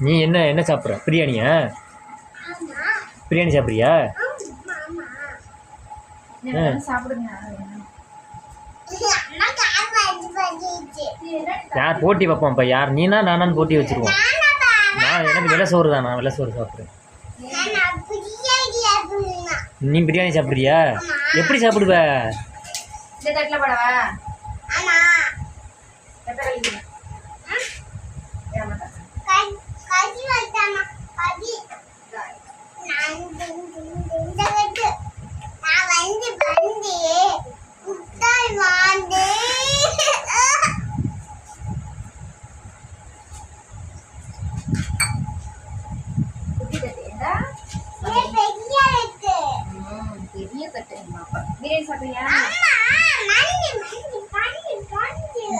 நீ என்ன என்ன சாப்பிட்ற? பிரியாணியா? பிரியாணி சாப்பிட்றியா? யார் போட்டி வைப்போம்? இப்போ யார் நீனா நானான்னு போட்டி வச்சுருவோம். நான் எனக்கு வெள்ளை சோறு தான். நான் வெள்ளை சோறு சாப்பிட்றேன். நீ பிரியாணி சாப்பிட்றியா? எப்படி சாப்பிடுவ?